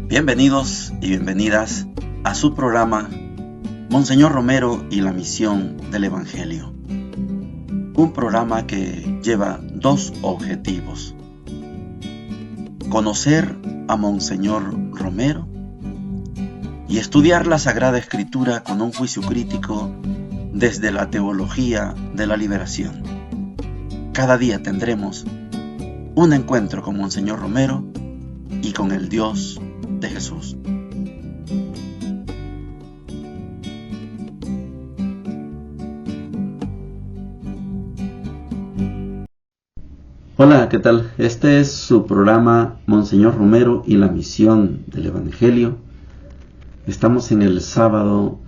Bienvenidos y bienvenidas a su programa Monseñor Romero y la misión del Evangelio. Un programa que lleva dos objetivos: conocer a Monseñor Romero y estudiar la Sagrada Escritura con un juicio crítico desde la teología de la liberación. Cada día tendremos un encuentro con Monseñor Romero y con el Dios de Jesús. Hola, ¿qué tal? Este es su programa Monseñor Romero y la misión del Evangelio. Estamos en el sábado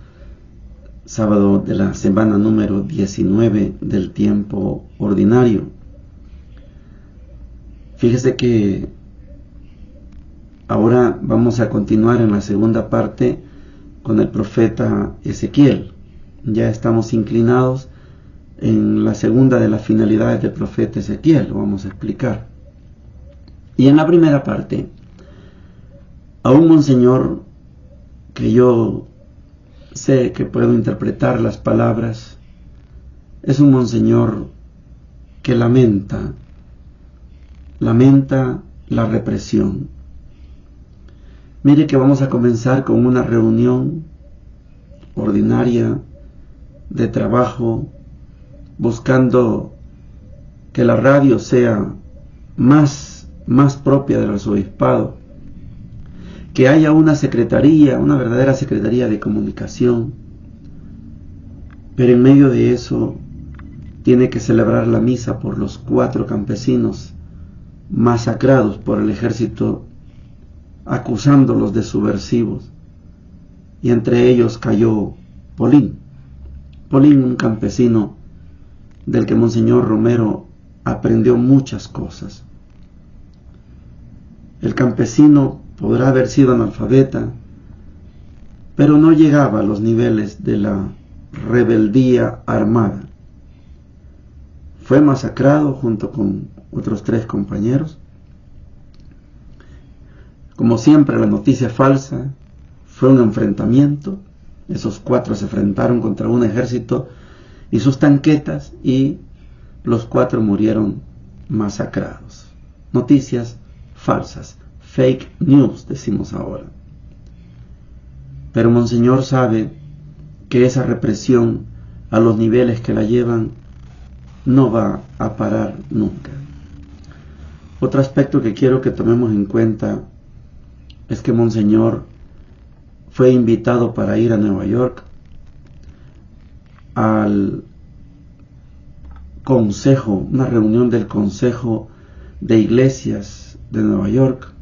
de la semana número 19 del tiempo ordinario. Fíjese que ahora vamos a continuar en la segunda parte con el profeta Ezequiel. Ya estamos inclinados en la segunda de las finalidades del profeta Ezequiel, lo vamos a explicar. Y en la primera parte, a un monseñor que yo sé que puedo interpretar las palabras, es un monseñor que lamenta la represión. Mire que vamos a comenzar con una reunión ordinaria de trabajo, buscando que la radio sea más propia del arzobispado, que haya una secretaría, una verdadera secretaría de comunicación, pero en medio de eso tiene que celebrar la misa por los 4 campesinos masacrados por el ejército, acusándolos de subversivos, y entre ellos cayó Polín, un campesino del que Monseñor Romero aprendió muchas cosas. El campesino podrá haber sido analfabeta, pero no llegaba a los niveles de la rebeldía armada. Fue masacrado junto con otros 3 compañeros. Como siempre, la noticia falsa fue un enfrentamiento. Esos 4 se enfrentaron contra un ejército y sus tanquetas, y los 4 murieron masacrados. Noticias falsas, fake news decimos ahora. Pero Monseñor sabe que esa represión, a los niveles que la llevan, no va a parar nunca. Otro aspecto que quiero que tomemos en cuenta es que Monseñor fue invitado para ir a Nueva York al consejo, una reunión del Consejo de Iglesias de Nueva York,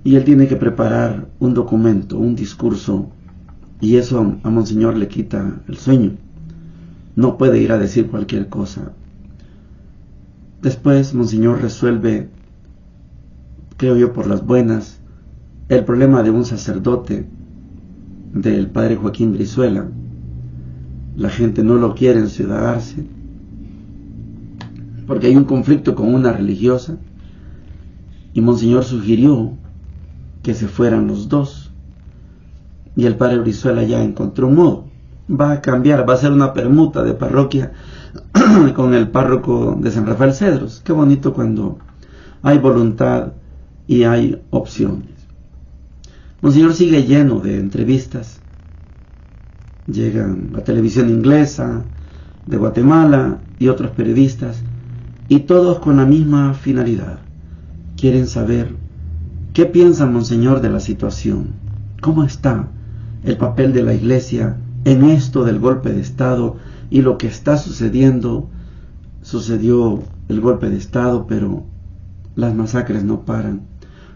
y él tiene que preparar un documento, un discurso, y eso a Monseñor le quita el sueño. No puede ir a decir cualquier cosa. Después Monseñor resuelve, creo yo por las buenas, el problema de un sacerdote, del padre Joaquín Brizuela. La gente no lo quiere enciudadarse porque hay un conflicto con una religiosa, y Monseñor sugirió que se fueran los 2, y el padre Brizuela ya encontró un modo. Va a cambiar, va a hacer una permuta de parroquia con el párroco de San Rafael Cedros. Qué bonito cuando hay voluntad y hay opciones. Monseñor sigue lleno de entrevistas. Llegan la televisión inglesa, de Guatemala y otros periodistas, y todos con la misma finalidad. Quieren saber qué piensa Monseñor de la situación, cómo está el papel de la Iglesia en esto del golpe de Estado y lo que está sucediendo. Sucedió el golpe de Estado, pero las masacres no paran,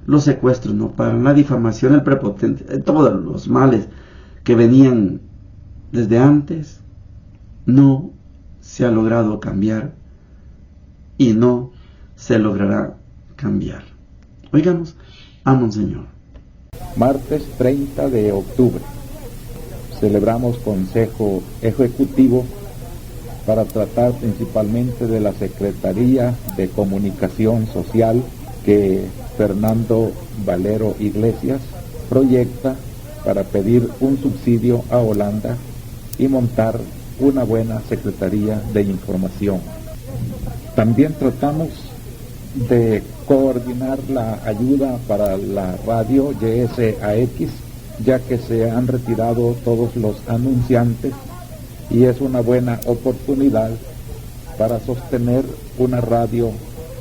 los secuestros no paran, la difamación, el prepotente, todos los males que venían desde antes, no se ha logrado cambiar y no se logrará cambiar. Oigamos a Monseñor. Martes 30 de octubre. Celebramos Consejo Ejecutivo para tratar principalmente de la Secretaría de Comunicación Social, que Fernando Valero Iglesias, proyecta para pedir un subsidio a Holanda y montar una buena Secretaría de Información. También tratamos de coordinar la ayuda para la radio YSAX, ya que se han retirado todos los anunciantes y es una buena oportunidad para sostener una radio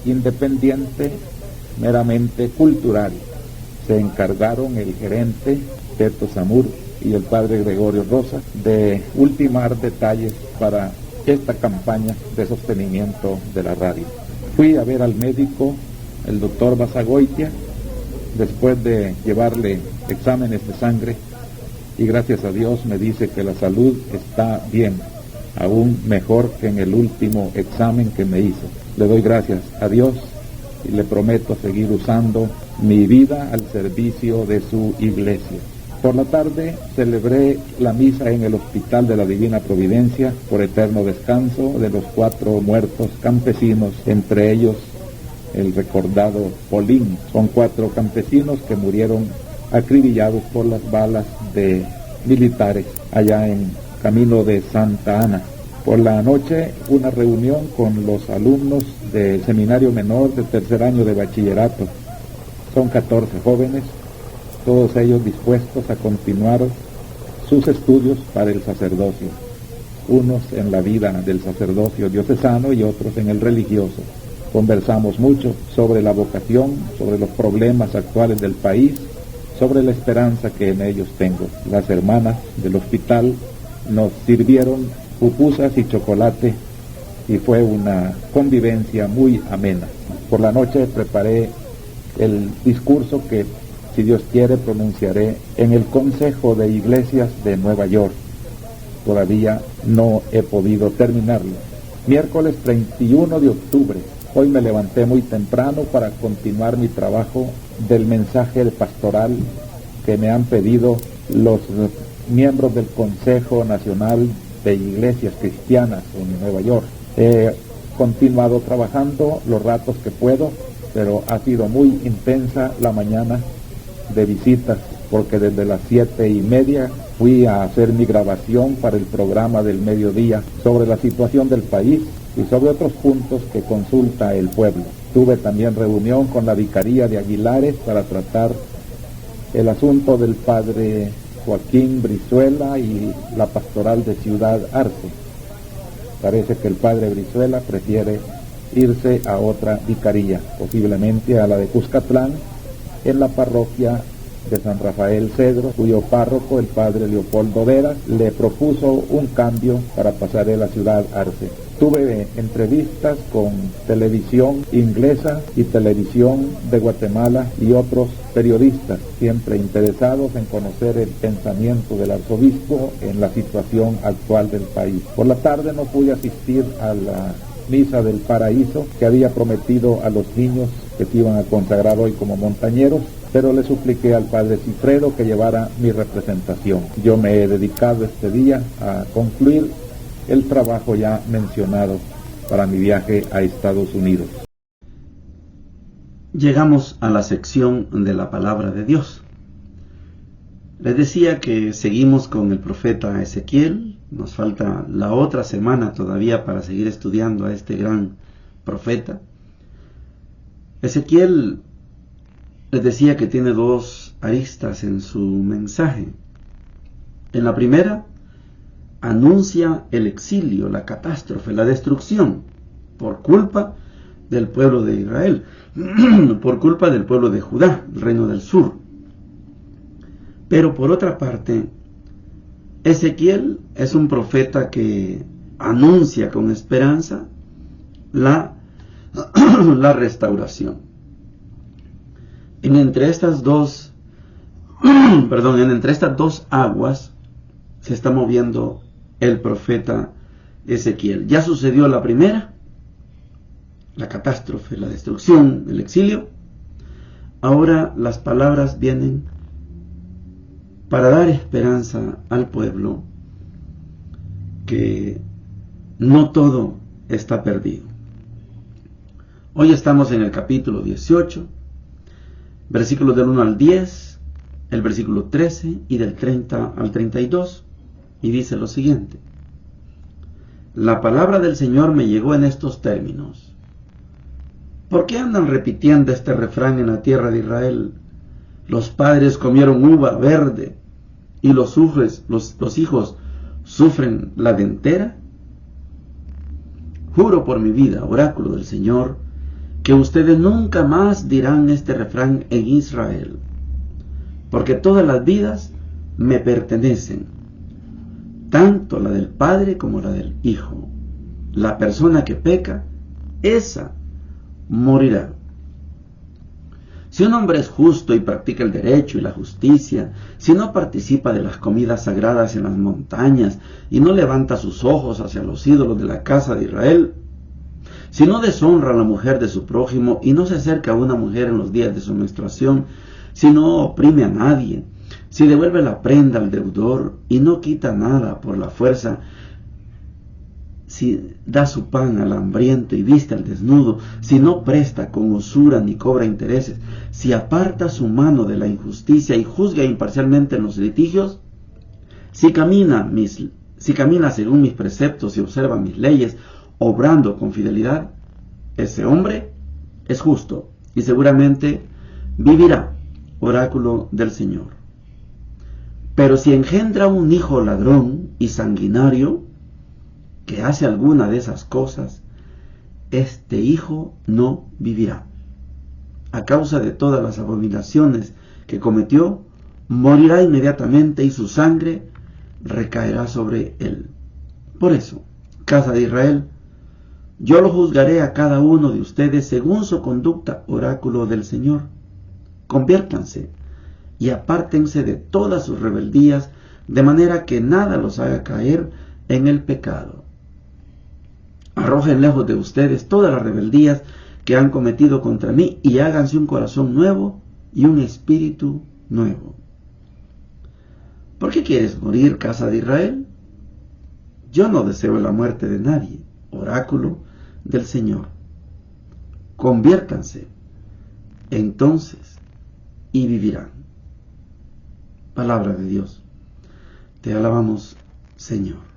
independiente, meramente cultural. Se encargaron el gerente Teto Zamur y el padre Gregorio Rosa de ultimar detalles para esta campaña de sostenimiento de la radio. Fui a ver al médico, el doctor Basagoitia, después de llevarle exámenes de sangre, y gracias a Dios me dice que la salud está bien, aún mejor que en el último examen que me hizo. Le doy gracias a Dios y le prometo seguir usando mi vida al servicio de su iglesia. Por la tarde celebré la misa en el Hospital de la Divina Providencia por eterno descanso de los 4 muertos campesinos, entre ellos el recordado Polín. Son 4 campesinos que murieron acribillados por las balas de militares allá en camino de Santa Ana. Por la noche, una reunión con los alumnos del Seminario Menor de tercer año de bachillerato. Son 14 jóvenes, todos ellos dispuestos a continuar sus estudios para el sacerdocio. Unos en la vida del sacerdocio diocesano y otros en el religioso. Conversamos mucho sobre la vocación, sobre los problemas actuales del país, sobre la esperanza que en ellos tengo. Las hermanas del hospital nos sirvieron pupusas y chocolate y fue una convivencia muy amena. Por la noche preparé el discurso que, si Dios quiere, pronunciaré en el Consejo de Iglesias de Nueva York. Todavía no he podido terminarlo. Miércoles 31 de octubre. Hoy me levanté muy temprano para continuar mi trabajo del mensaje pastoral que me han pedido los miembros del Consejo Nacional de Iglesias Cristianas en Nueva York. He continuado trabajando los ratos que puedo, pero ha sido muy intensa la mañana de visitas, porque desde las 7:30 fui a hacer mi grabación para el programa del mediodía sobre la situación del país y sobre otros puntos que consulta el pueblo. Tuve también reunión con la Vicaría de Aguilares para tratar el asunto del padre Joaquín Brizuela y la pastoral de Ciudad Arce. Parece que el padre Brizuela prefiere irse a otra vicaría, posiblemente a la de Cuscatlán, en la parroquia de San Rafael Cedro, cuyo párroco, el padre Leopoldo Veras, le propuso un cambio para pasar a la Ciudad Arce. Tuve entrevistas con televisión inglesa y televisión de Guatemala y otros periodistas, siempre interesados en conocer el pensamiento del arzobispo en la situación actual del país. Por la tarde no pude asistir a la misa del paraíso que había prometido a los niños que se iban a consagrar hoy como montañeros, pero le supliqué al padre Cifredo que llevara mi representación. Yo me he dedicado este día a concluir el trabajo ya mencionado para mi viaje a Estados Unidos. Llegamos a la sección de la palabra de Dios. Les decía que seguimos con el profeta Ezequiel. Nos falta la otra semana todavía para seguir estudiando a este gran profeta. Ezequiel, les decía que tiene 2 aristas en su mensaje. En la primera, anuncia el exilio, la catástrofe, la destrucción, por culpa del pueblo de Israel, por culpa del pueblo de Judá, el reino del sur. Pero por otra parte, Ezequiel es un profeta que anuncia con esperanza la restauración. Entre estas dos aguas se está moviendo el profeta Ezequiel. Ya sucedió la primera, la catástrofe, la destrucción, el exilio. Ahora las palabras vienen para dar esperanza al pueblo que no todo está perdido. Hoy estamos en el capítulo 18 versículos del 1 al 10, el versículo 13 y del 30 al 32, y dice lo siguiente: la palabra del Señor me llegó en estos términos. ¿Por qué andan repitiendo este refrán en la tierra de Israel? Los padres comieron uva verde y los hijos sufren la dentera. Juro por mi vida, oráculo del Señor, que ustedes nunca más dirán este refrán en Israel, porque todas las vidas me pertenecen, tanto la del padre como la del hijo. La persona que peca, esa morirá. Si un hombre es justo y practica el derecho y la justicia, si no participa de las comidas sagradas en las montañas y no levanta sus ojos hacia los ídolos de la casa de Israel, si no deshonra a la mujer de su prójimo y no se acerca a una mujer en los días de su menstruación, si no oprime a nadie, si devuelve la prenda al deudor y no quita nada por la fuerza, si da su pan al hambriento y viste al desnudo, si no presta con usura ni cobra intereses, si aparta su mano de la injusticia y juzga imparcialmente en los litigios, si camina según mis preceptos y observa mis leyes, obrando con fidelidad, ese hombre es justo y seguramente vivirá, oráculo del Señor. Pero si engendra un hijo ladrón y sanguinario, que hace alguna de esas cosas, este hijo no vivirá. A causa de todas las abominaciones que cometió, morirá inmediatamente y su sangre recaerá sobre él. Por eso, casa de Israel, yo lo juzgaré a cada uno de ustedes según su conducta, oráculo del Señor. Conviértanse y apártense de todas sus rebeldías, de manera que nada los haga caer en el pecado. Arrojen lejos de ustedes todas las rebeldías que han cometido contra mí y háganse un corazón nuevo y un espíritu nuevo. ¿Por qué quieres morir, casa de Israel? Yo no deseo la muerte de nadie, oráculo del Señor. Conviértanse entonces y vivirán. Palabra de Dios. Te alabamos, Señor.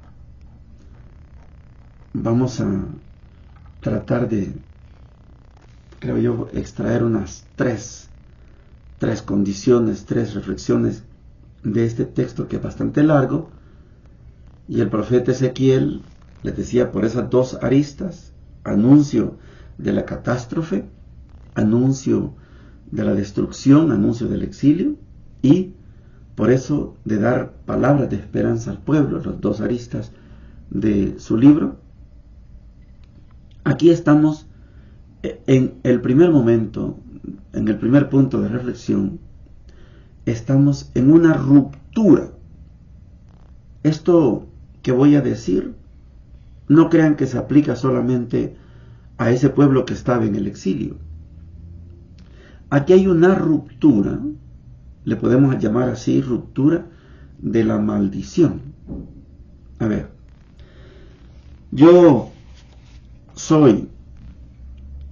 Vamos a tratar de, creo yo, extraer unas tres condiciones, tres reflexiones de este texto que es bastante largo. Y el profeta Ezequiel les decía por esas dos aristas: anuncio de la catástrofe, anuncio de la destrucción, anuncio del exilio, y por eso de dar palabras de esperanza al pueblo, las dos aristas de su libro. Aquí estamos en el primer momento, en el primer punto de reflexión, estamos en una ruptura. Esto que voy a decir, no crean que se aplica solamente a ese pueblo que estaba en el exilio. Aquí hay una ruptura, le podemos llamar así, ruptura de la maldición. A ver, yo soy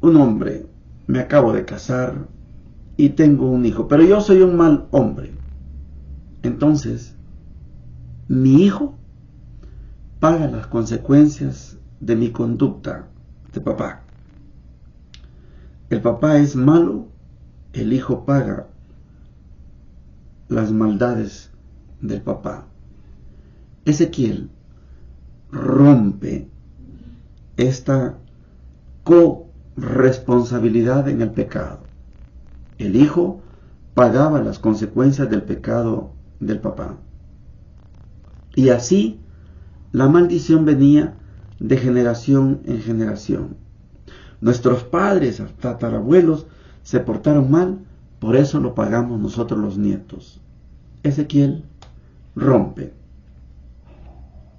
un hombre, me acabo de casar y tengo un hijo, pero yo soy un mal hombre. Entonces, mi hijo paga las consecuencias de mi conducta de papá. El papá es malo, el hijo paga las maldades del papá. Ezequiel rompe esta corresponsabilidad en el pecado. El hijo pagaba las consecuencias del pecado del papá. Y así la maldición venía de generación en generación. Nuestros padres, tatarabuelos, se portaron mal, por eso lo pagamos nosotros los nietos. Ezequiel rompe.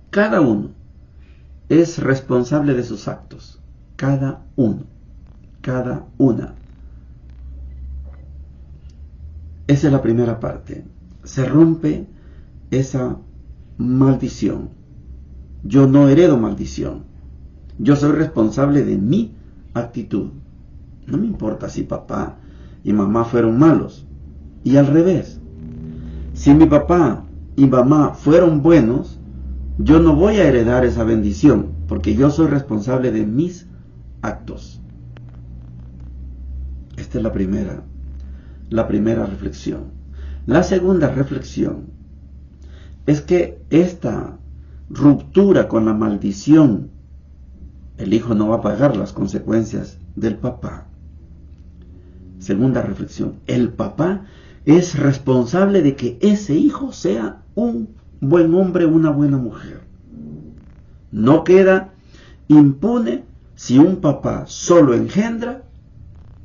Cada uno es responsable de sus actos. Cada uno. Cada una. Esa es la primera parte. Se rompe esa maldición. Yo no heredo maldición. Yo soy responsable de mi actitud. No me importa si papá y mamá fueron malos. Y al revés, si mi papá y mamá fueron buenos, yo no voy a heredar esa bendición, porque yo soy responsable de mis actos. Esta es la primera reflexión. La segunda reflexión es que esta ruptura con la maldición, el hijo no va a pagar las consecuencias del papá. Segunda reflexión, el papá es responsable de que ese hijo sea un buen hombre, una buena mujer. No queda impune si un papá solo engendra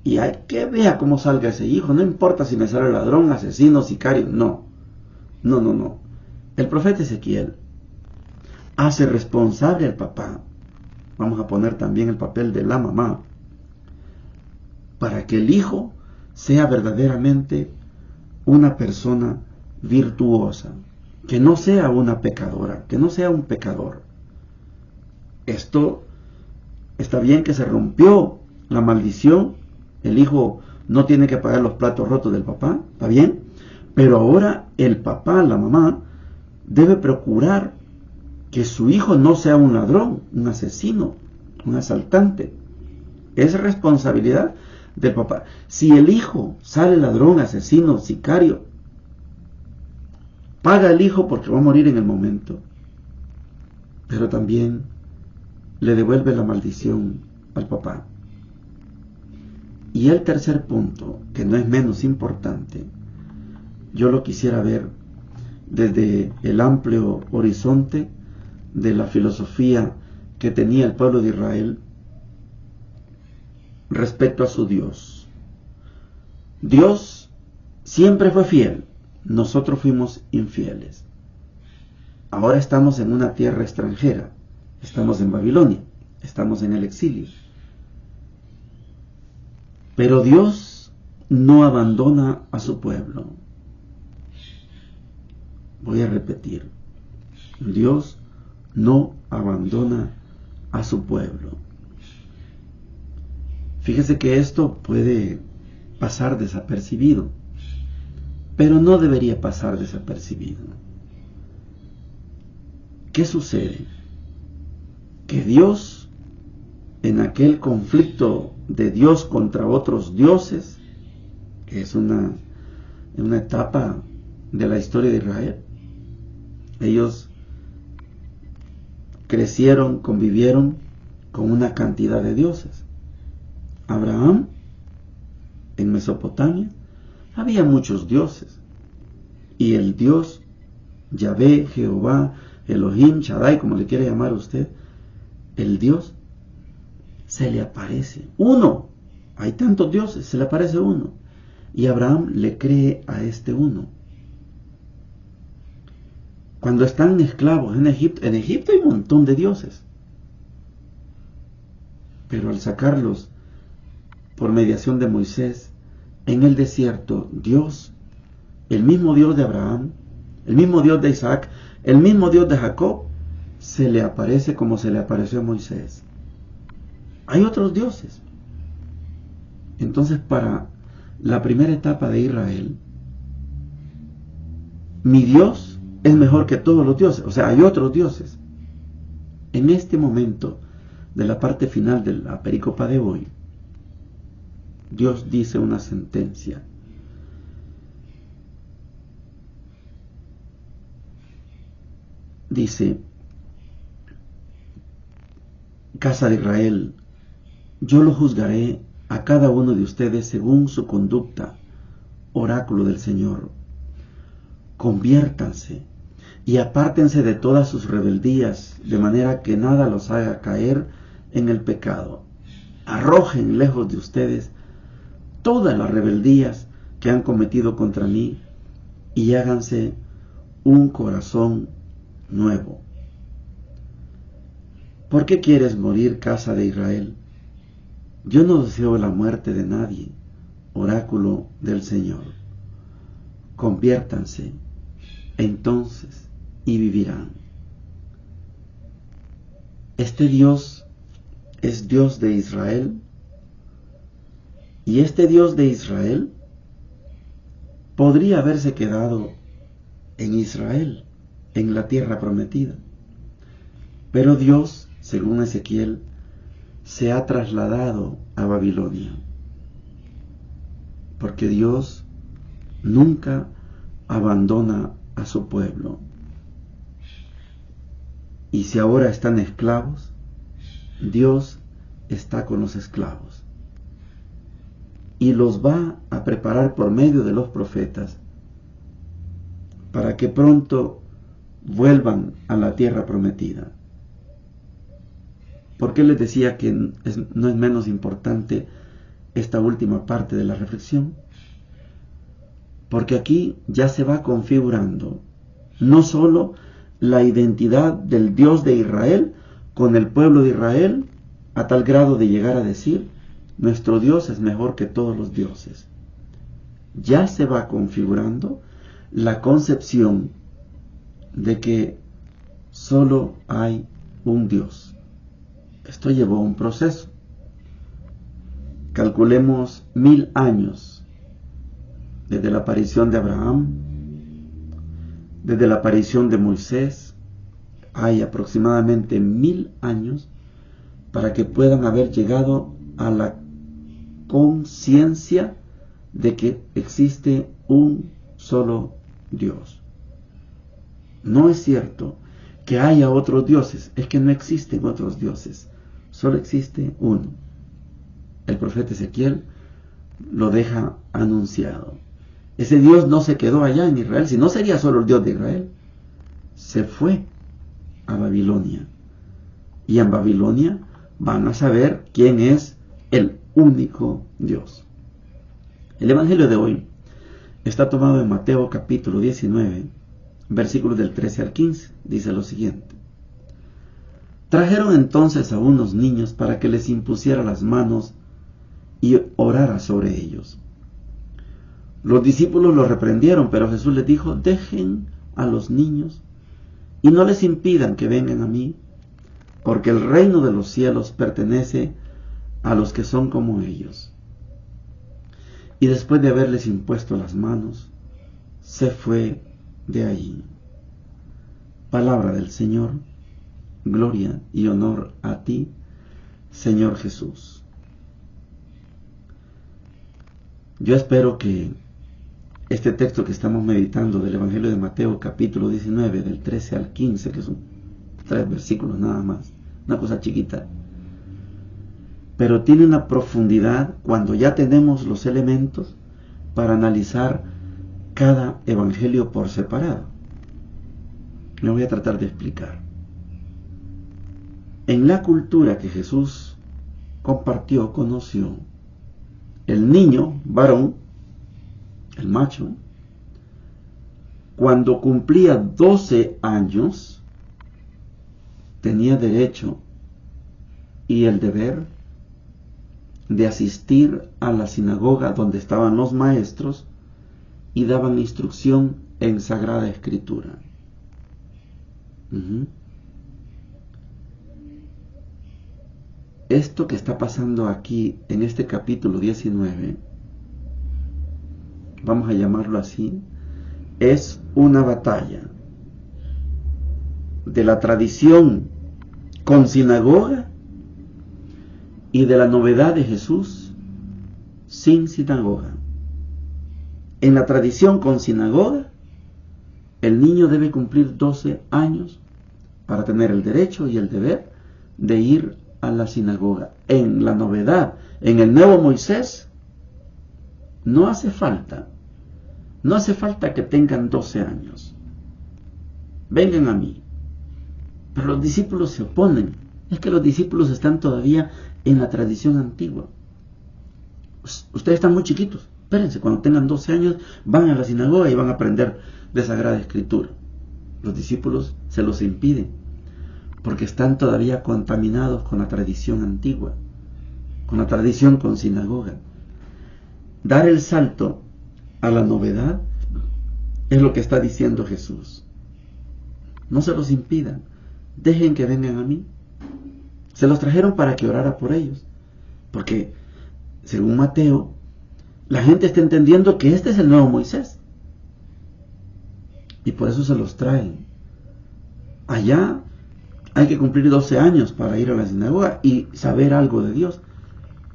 y hay que vea cómo salga ese hijo, no importa si me sale ladrón, asesino, sicario, no. El profeta Ezequiel hace responsable al papá. Vamos a poner también el papel de la mamá, para que el hijo sea verdaderamente una persona virtuosa, que no sea una pecadora, que no sea un pecador. Esto está bien, que se rompió la maldición, el hijo no tiene que pagar los platos rotos del papá, está bien, pero ahora el papá, la mamá, debe procurar que su hijo no sea un ladrón, un asesino, un asaltante. Es responsabilidad del papá. Si el hijo sale ladrón, asesino, sicario, paga el hijo porque va a morir en el momento, pero también le devuelve la maldición al papá. Y el tercer punto, que no es menos importante, yo lo quisiera ver desde el amplio horizonte de la filosofía que tenía el pueblo de Israel respecto a su Dios. Dios siempre fue fiel, nosotros fuimos infieles. Ahora estamos en una tierra extranjera, estamos en Babilonia, estamos en el exilio. Pero Dios no abandona a su pueblo. Voy a repetir, Dios no abandona a su pueblo. Fíjese que esto puede pasar desapercibido, pero no debería pasar desapercibido. ¿Qué sucede? Que Dios, en aquel conflicto de Dios contra otros dioses, que es una etapa de la historia de Israel, ellos crecieron, convivieron con una cantidad de dioses. Abraham, en Mesopotamia, había muchos dioses. Y el Dios, Yahvé, Jehová, Elohim, Shaddai, como le quiere llamar usted, el Dios, se le aparece uno. Hay tantos dioses, se le aparece uno. Y Abraham le cree a este uno. Cuando están esclavos en Egipto hay un montón de dioses. Pero al sacarlos por mediación de Moisés en el desierto, Dios, el mismo Dios de Abraham, el mismo Dios de Isaac, el mismo Dios de Jacob, se le aparece como se le apareció a Moisés. Hay otros dioses. Entonces, para la primera etapa de Israel, mi Dios es mejor que todos los dioses. O sea, hay otros dioses. En este momento de la parte final de la pericopa de hoy, Dios dice una sentencia. Dice: casa de Israel, yo lo juzgaré a cada uno de ustedes según su conducta, oráculo del Señor. Conviértanse y apártense de todas sus rebeldías, de manera que nada los haga caer en el pecado. Arrojen lejos de ustedes todas las rebeldías que han cometido contra mí y háganse un corazón nuevo. ¿Por qué quieres morir, casa de Israel? Yo no deseo la muerte de nadie, oráculo del Señor. Conviértanse entonces y vivirán. Este Dios es Dios de Israel, Y este Dios de Israel podría haberse quedado en Israel, en la tierra prometida. Pero Dios, según Ezequiel, se ha trasladado a Babilonia. Porque Dios nunca abandona a su pueblo. Y si ahora están esclavos, Dios está con los esclavos. Y los va a preparar por medio de los profetas para que pronto vuelvan a la tierra prometida. ¿Por qué les decía que no es menos importante esta última parte de la reflexión? Porque aquí ya se va configurando no solo la identidad del Dios de Israel con el pueblo de Israel, a tal grado de llegar a decir, nuestro Dios es mejor que todos los dioses. Ya se va configurando la concepción de que solo hay un Dios. Esto llevó un proceso. Calculemos 1000 años desde la aparición de Abraham, desde la aparición de Moisés. Hay aproximadamente 1000 años para que puedan haber llegado a la conciencia de que existe un solo Dios. No es cierto que haya otros dioses, es que no existen otros dioses, solo existe uno. El profeta Ezequiel lo deja anunciado. Ese Dios no se quedó allá en Israel, si no sería solo el Dios de Israel. Se fue a Babilonia. Y en Babilonia van a saber quién es el único Dios. El Evangelio de hoy está tomado en Mateo capítulo 19, versículos del 13 al 15. Dice lo siguiente: Trajeron entonces a unos niños para que les impusiera las manos y orara sobre ellos. Los discípulos los reprendieron, pero Jesús les dijo: dejen a los niños y no les impidan que vengan a mí, porque el reino de los cielos pertenece a los que son como ellos. Y después de haberles impuesto las manos, se fue de allí. Palabra del Señor. Gloria y honor a ti, Señor Jesús. Yo espero que este texto que estamos meditando del Evangelio de Mateo capítulo 19, del 13 al 15, que son 3 versículos nada más, una cosa chiquita, pero tiene una profundidad cuando ya tenemos los elementos para analizar cada evangelio por separado. Me voy a tratar de explicar. En la cultura que Jesús compartió, conoció, el niño varón, el macho, cuando cumplía 12 años, tenía derecho y el deber de asistir a la sinagoga donde estaban los maestros y daban instrucción en Sagrada Escritura. Esto que está pasando aquí en este capítulo 19, vamos a llamarlo así, es una batalla de la tradición con sinagoga y de la novedad de Jesús sin sinagoga. En la tradición con sinagoga, el niño debe cumplir 12 años para tener el derecho y el deber de ir a la sinagoga. En la novedad, en el nuevo Moisés, no hace falta que tengan 12 años. Vengan a mí. Pero los discípulos se oponen. Es que los discípulos están todavía en la tradición antigua. Ustedes están muy chiquitos. Espérense, cuando tengan 12 años van a la sinagoga y van a aprender de Sagrada Escritura. Los discípulos se los impiden porque están todavía contaminados con la tradición antigua, con la tradición con sinagoga. Dar el salto a la novedad es lo que está diciendo Jesús. No se los impidan, dejen que vengan a mí. Se los trajeron para que orara por ellos, porque según Mateo, la gente está entendiendo que este es el nuevo Moisés. Y por eso se los traen. Allá hay que cumplir 12 años para ir a la sinagoga y saber algo de Dios.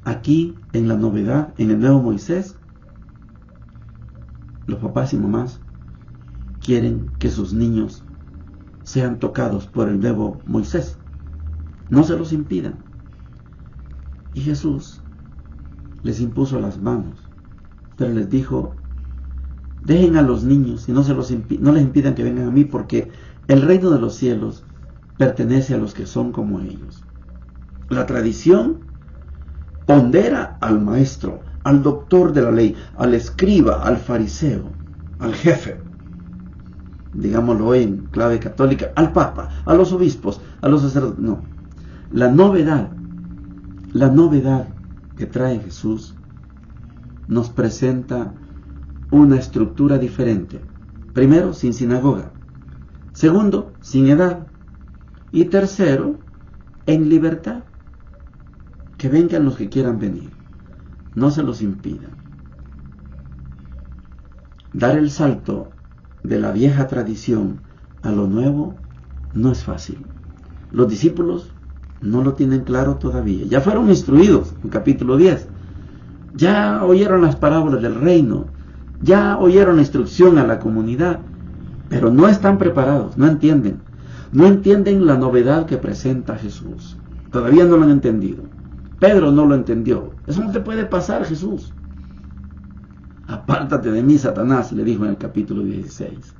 Aquí, en la novedad, en el nuevo Moisés, los papás y mamás quieren que sus niños sean tocados por el nuevo Moisés. No se los impidan. Y Jesús les impuso las manos, pero les dijo: dejen a los niños y no les impidan que vengan a mí, porque el reino de los cielos pertenece a los que son como ellos. La tradición pondera al maestro, al doctor de la ley, al escriba, al fariseo, al jefe, digámoslo hoy en clave católica, al papa, a los obispos, a los sacerdotes. No, la novedad que trae Jesús nos presenta una estructura diferente. Primero, sin sinagoga. Segundo, sin edad. Y tercero, en libertad. Que vengan los que quieran venir. No se los impidan. Dar el salto de la vieja tradición a lo nuevo no es fácil. Los discípulos no lo tienen claro todavía. Ya fueron instruidos en capítulo 10. Ya oyeron las parábolas del reino. Ya oyeron la instrucción a la comunidad. Pero no están preparados, no entienden. No entienden la novedad que presenta Jesús. Todavía no lo han entendido. Pedro no lo entendió. Eso no te puede pasar, Jesús. Apártate de mí, Satanás, le dijo en el capítulo 16.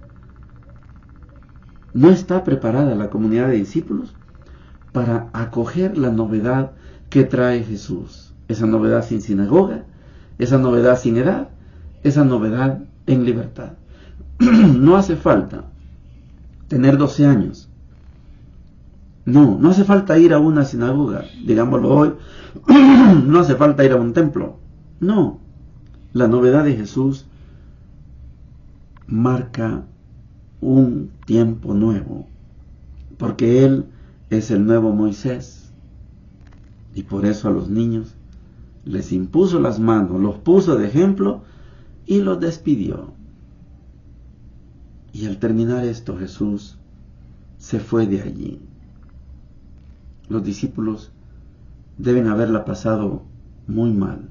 No está preparada la comunidad de discípulos para acoger la novedad que trae Jesús. Esa novedad sin sinagoga, esa novedad sin edad, esa novedad en libertad. No hace falta tener 12 años. No hace falta ir a una sinagoga, digámoslo hoy. No hace falta ir a un templo. No. La novedad de Jesús marca un tiempo nuevo, porque Él es el nuevo Moisés. Y por eso a los niños les impuso las manos, los puso de ejemplo y los despidió. Y al terminar esto, Jesús se fue de allí. Los discípulos deben haberla pasado muy mal,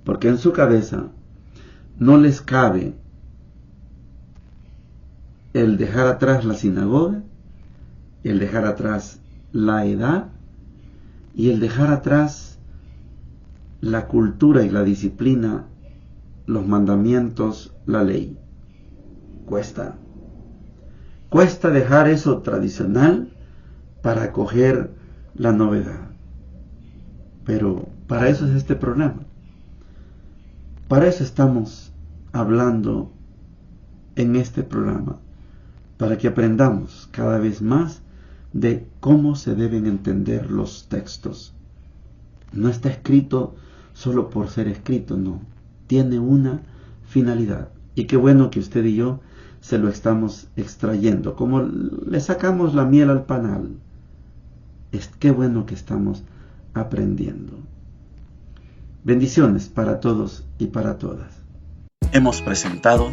porque en su cabeza no les cabe el dejar atrás la sinagoga, el dejar atrás la edad y el dejar atrás la cultura y la disciplina, los mandamientos, la ley. Cuesta dejar eso tradicional para acoger la novedad. Pero para eso es este programa. Para eso estamos hablando en este programa, para que aprendamos cada vez más de cómo se deben entender los textos. No está escrito solo por ser escrito, no. Tiene una finalidad. Y qué bueno que usted y yo se lo estamos extrayendo, como le sacamos la miel al panal. Qué bueno que estamos aprendiendo. Bendiciones para todos y para todas. Hemos presentado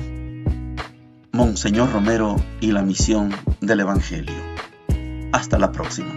Monseñor Romero y la misión del Evangelio. Hasta la próxima.